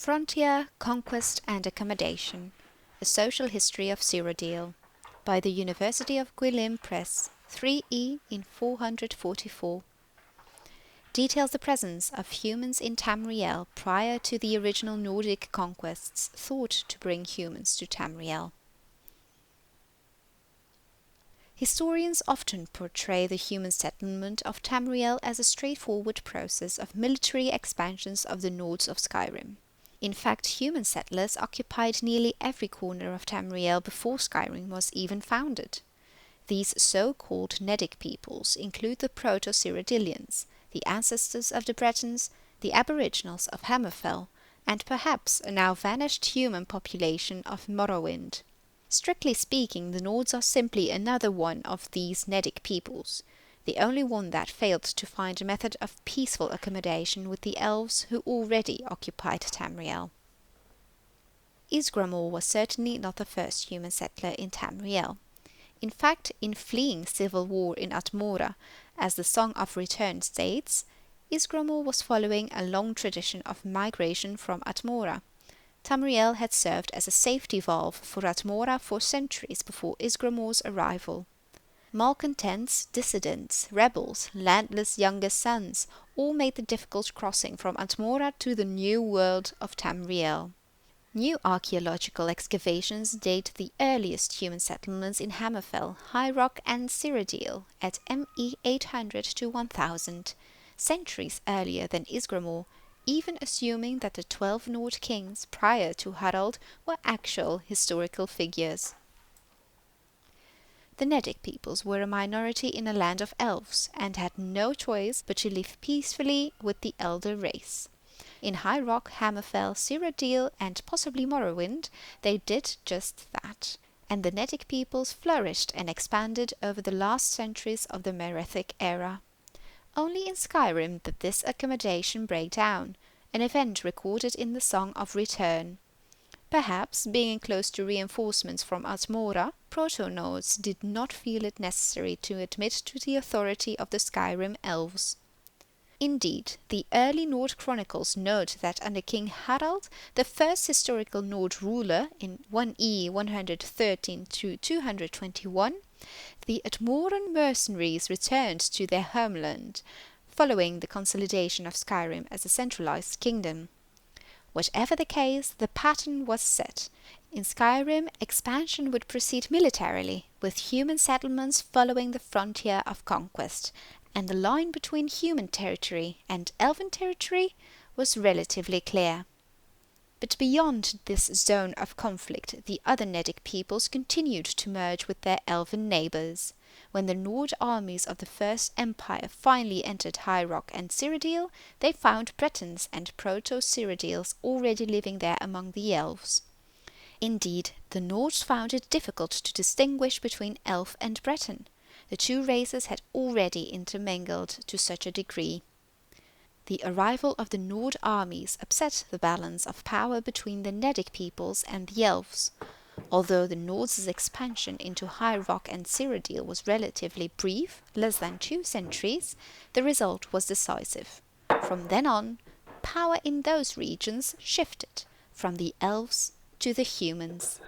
Frontier, Conquest and Accommodation, A Social History of Cyrodiil, by the University of Gwylim Press, 3E in 444. Details the presence of humans in Tamriel prior to the original Nordic conquests thought to bring humans to Tamriel. Historians often portray the human settlement of Tamriel as a straightforward process of military expansions of the Nords of Skyrim. In fact, human settlers occupied nearly every corner of Tamriel before Skyrim was even founded. These so-called Nordic peoples include the Proto-Cyrodiilians, the ancestors of the Bretons, the Aboriginals of Hammerfell, and perhaps a now vanished human population of Morrowind. Strictly speaking, the Nords are simply another one of these Nordic peoples, the only one that failed to find a method of peaceful accommodation with the elves who already occupied Tamriel. Ysgramor was certainly not the first human settler in Tamriel. In fact, in fleeing civil war in Atmora, as the Song of Return states, Ysgramor was following a long tradition of migration from Atmora. Tamriel had served as a safety valve for Atmora for centuries before Ysgramor's arrival. Malcontents, dissidents, rebels, landless younger sons all made the difficult crossing from Atmora to the new world of Tamriel. New archaeological excavations date the earliest human settlements in Hammerfell, High Rock and Cyrodiil at ME 800 to 1000, centuries earlier than Ysgramor, even assuming that the 12 Nord kings prior to Harald were actual historical figures. The Nordic peoples were a minority in a land of elves, and had no choice but to live peacefully with the elder race. In High Rock, Hammerfell, Cyrodiil, and possibly Morrowind, they did just that, and the Nordic peoples flourished and expanded over the last centuries of the Merethic era. Only in Skyrim did this accommodation break down, an event recorded in the Song of Return. Perhaps, being close to reinforcements from Atmora, Proto-Nords did not feel it necessary to admit to the authority of the Skyrim elves. Indeed, the early Nord chronicles note that under King Harald, the first historical Nord ruler in 1E 113 to 221, the Atmoran mercenaries returned to their homeland, following the consolidation of Skyrim as a centralized kingdom. Whatever the case, the pattern was set. In Skyrim, expansion would proceed militarily, with human settlements following the frontier of conquest, and the line between human territory and elven territory was relatively clear. But beyond this zone of conflict, the other Nordic peoples continued to merge with their elven neighbors. When the Nord armies of the First Empire finally entered High Rock and Cyrodiil, they found Bretons and Proto-Cyrodiils already living there among the elves. Indeed, the Nords found it difficult to distinguish between elf and Breton. The two races had already intermingled to such a degree. The arrival of the Nord armies upset the balance of power between the Nordic peoples and the elves. Although the Nords' expansion into High Rock and Cyrodiil was relatively brief, less than 2 centuries, the result was decisive. From then on, power in those regions shifted from the elves to the humans.